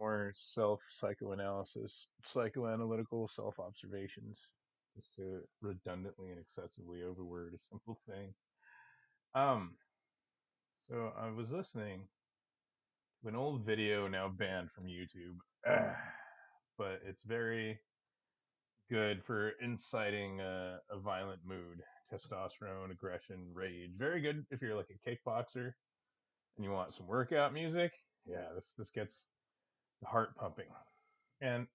more self-psychoanalysis, psychoanalytical self-observations, just to redundantly and excessively overword a simple thing. Um, so I was listening to an old video now banned from YouTube, but it's very good for inciting a violent mood, testosterone, aggression, rage. Very good if you're like a kickboxer and you want some workout music. Yeah, this gets the heart pumping. And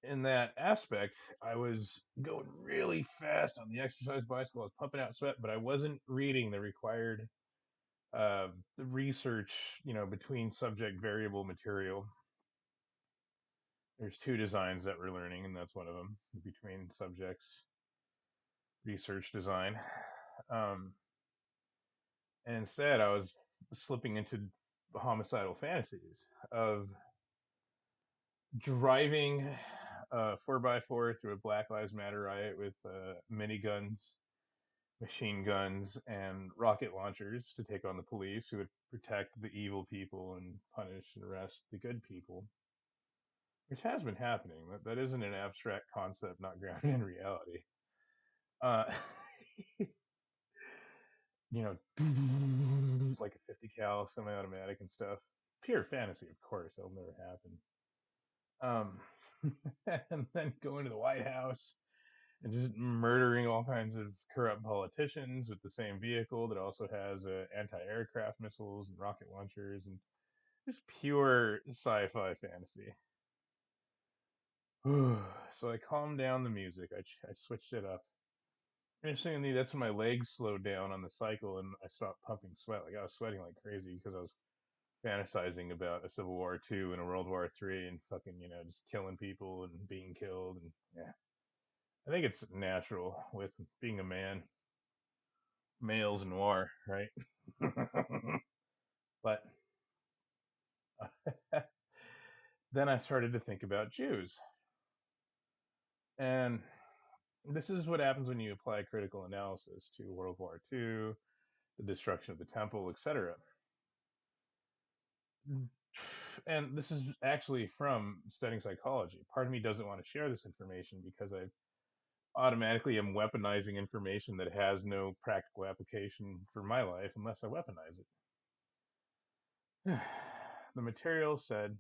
in that aspect, I was going really fast on the exercise bicycle. I was pumping out sweat, but I wasn't reading the required the research, between subject variable material. There's two designs that we're learning, and that's one of them, between subjects research design. Um, and instead, I was slipping into homicidal fantasies of driving a 4x4 through a Black Lives Matter riot with miniguns, machine guns, and rocket launchers to take on the police who would protect the evil people and punish and arrest the good people, which has been happening. That isn't an abstract concept not grounded in reality. Uh, like a 50 cal semi-automatic and stuff. Pure fantasy, of course. That'll never happen. And then going to the White House and just murdering all kinds of corrupt politicians with the same vehicle that also has anti-aircraft missiles and rocket launchers and just pure sci-fi fantasy. So I calmed down the music. I switched it up. Interestingly, that's when my legs slowed down on the cycle and I stopped pumping sweat. Like I was sweating like crazy because I was fantasizing about a Civil War II and a World War III and fucking, just killing people and being killed. And yeah, I think it's natural with being a man, males in war, right? But then I started to think about Jews. And this is what happens when you apply critical analysis to World War II, the destruction of the temple, etc. And this is actually from studying psychology. Part of me doesn't want to share this information because I automatically am weaponizing information that has no practical application for my life unless I weaponize it. The material said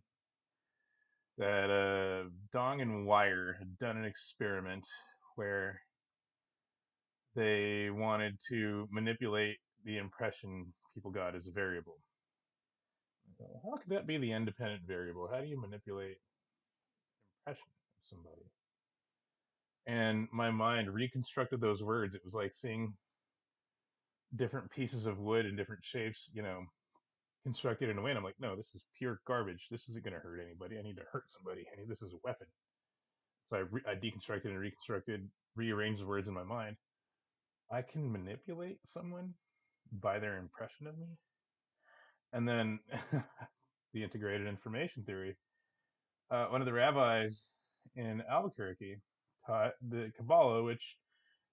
that Dong and Wire had done an experiment where they wanted to manipulate the impression people got as a variable. How could that be the independent variable? How do you manipulate impression of somebody? And my mind reconstructed those words. It was like seeing different pieces of wood in different shapes, constructed in a way. And I'm like, no, this is pure garbage. This isn't going to hurt anybody. I need to hurt somebody. This is a weapon. So I deconstructed and reconstructed, rearranged the words in my mind. I can manipulate someone by their impression of me. And then the integrated information theory. One of the rabbis in Albuquerque taught the Kabbalah, which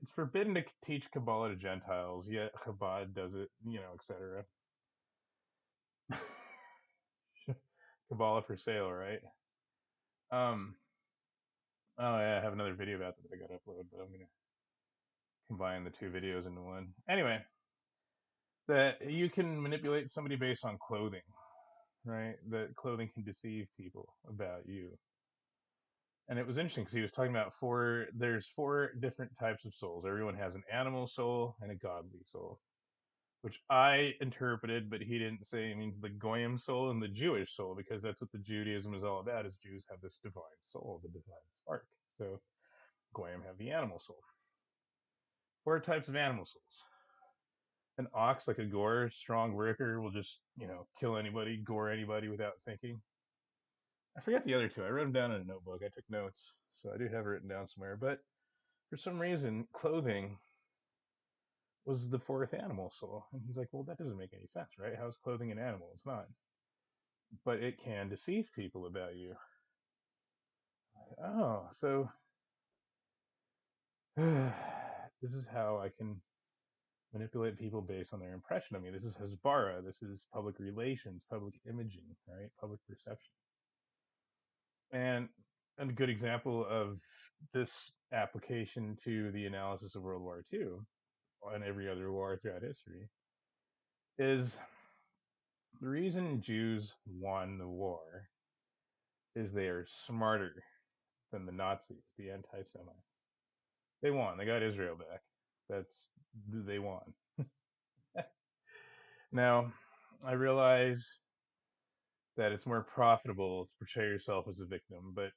it's forbidden to teach Kabbalah to Gentiles, yet Chabad does it, etc. Kabbalah for sale, right? Um, oh yeah, I have another video about that I got to upload, but I'm gonna combine the two videos into one. Anyway, that you can manipulate somebody based on clothing, right? That clothing can deceive people about you. And it was interesting because he was talking about there's four different types of souls. Everyone has an animal soul and a godly soul, which I interpreted, but he didn't say it means the Goyim soul and the Jewish soul, because that's what the Judaism is all about, is Jews have this divine soul, the divine spark. So Goyim have the animal soul. Four types of animal souls. An ox, like a gore, strong worker, will just, kill anybody, gore anybody without thinking. I forget the other two. I wrote them down in a notebook. I took notes, so I do have it written down somewhere. But for some reason, clothing was the fourth animal soul. And he's like, well, that doesn't make any sense, right? How's clothing an animal? It's not. But it can deceive people about you. Oh, so this is how I can manipulate people based on their impression of me. This is Hasbara. This is public relations, public imaging, right? Public perception. And a good example of this application to the analysis of World War II and every other war throughout history is the reason Jews won the war is they are smarter than the Nazis, the anti-Semites. They won. They got Israel back. That's they won. Now, I realize that it's more profitable to portray yourself as a victim, but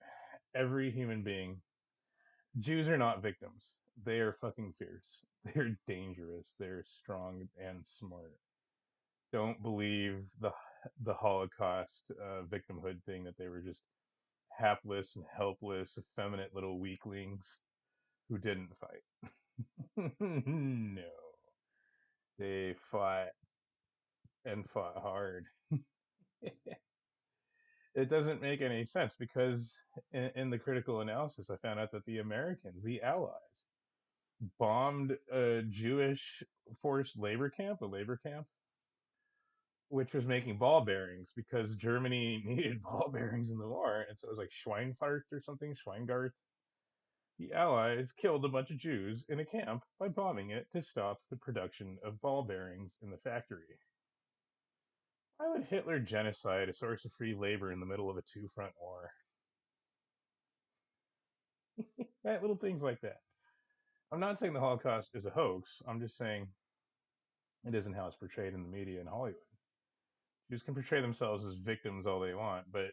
every human being, Jews are not victims. They are fucking fierce. They're dangerous. They're strong and smart. Don't believe the Holocaust victimhood thing that they were just hapless and helpless, effeminate little weaklings who didn't fight. No, they fought and fought hard. It doesn't make any sense because in the critical analysis, I found out that the Americans, the Allies, bombed a Jewish forced labor camp, which was making ball bearings because Germany needed ball bearings in the war. And so it was like Schweinfurt or something, Schweingarth. The Allies killed a bunch of Jews in a camp by bombing it to stop the production of ball bearings in the factory. Why would Hitler genocide a source of free labor in the middle of a two-front war? Right, little things like that. I'm not saying the Holocaust is a hoax. I'm just saying it isn't how it's portrayed in the media in Hollywood. Jews can portray themselves as victims all they want, but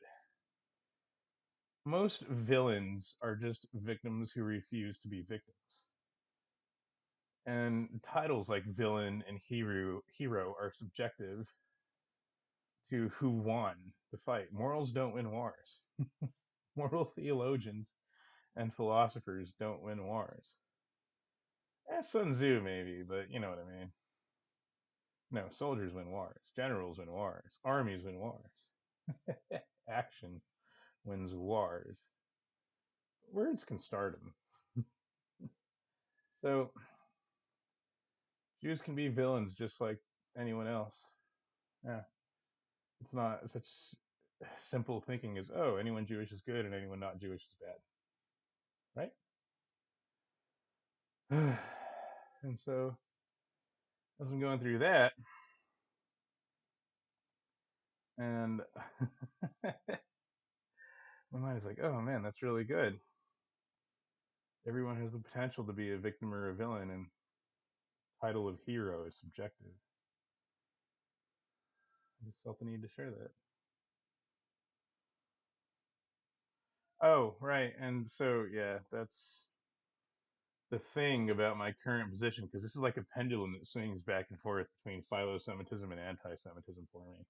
most villains are just victims who refuse to be victims. And titles like villain and hero are subjective to who won the fight. Morals don't win wars. Moral theologians and philosophers don't win wars. Sun Tzu maybe, but you know what I mean. No, soldiers win wars, generals win wars, armies win wars. Action wins wars. Words can start them. So Jews can be villains just like anyone else. Yeah, it's not such simple thinking as, oh, anyone Jewish is good and anyone not Jewish is bad, right? And so as I'm going through that, and my mind is like, oh man, that's really good. Everyone has the potential to be a victim or a villain, and title of hero is subjective. I just felt the need to share that. Oh, right. And so, yeah, that's the thing about my current position, because this is like a pendulum that swings back and forth between philo-Semitism and anti-Semitism for me.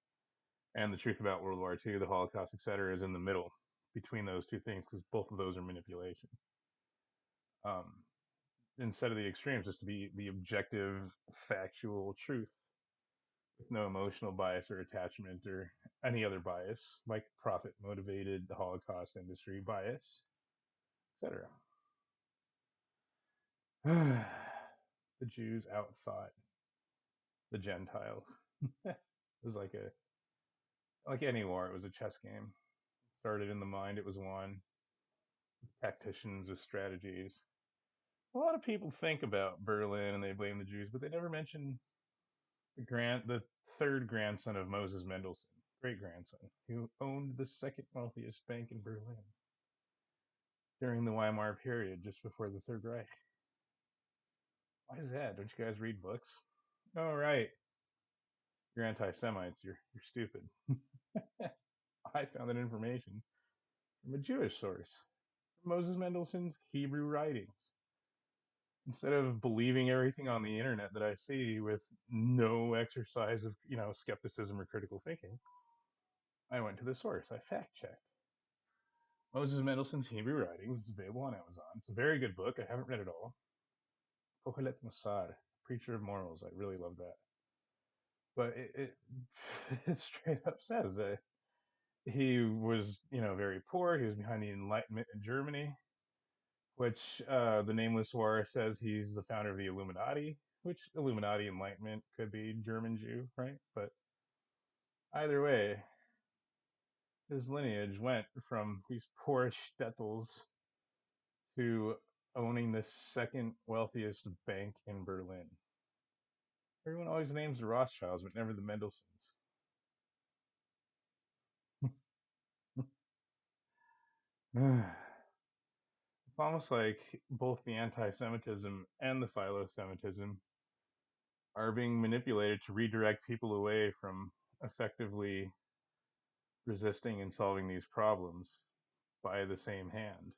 And the truth about World War II, the Holocaust, etc., is in the middle between those two things, because both of those are manipulation. Um, instead of the extremes, just to be the objective, factual truth with no emotional bias or attachment or any other bias, like profit motivated Holocaust industry bias, etc. The Jews outthought the Gentiles. It was like any war, it was a chess game. Started in the mind, it was won. Tacticians with strategies. A lot of people think about Berlin and they blame the Jews, but they never mention the third grandson of Moses Mendelssohn, great grandson, who owned the second wealthiest bank in Berlin during the Weimar period, just before the Third Reich. Why is that? Don't you guys read books? Oh right, you're anti-Semites. You're stupid. I found that information from a Jewish source, Moses Mendelssohn's Hebrew writings. Instead of believing everything on the internet that I see with no exercise of, skepticism or critical thinking, I went to the source. I fact checked. Moses Mendelssohn's Hebrew writings is available on Amazon. It's a very good book. I haven't read it all. Kohelet Mossad, Preacher of Morals. I really love that. But it straight up says that he was, very poor. He was behind the Enlightenment in Germany, which the Nameless War says he's the founder of the Illuminati, which Illuminati Enlightenment could be German Jew, right? But either way, his lineage went from these poor shtetls to owning the second wealthiest bank in Berlin. Everyone always names the Rothschilds, but never the Mendelssohns. It's almost like both the anti-Semitism and the philo-Semitism are being manipulated to redirect people away from effectively resisting and solving these problems by the same hand.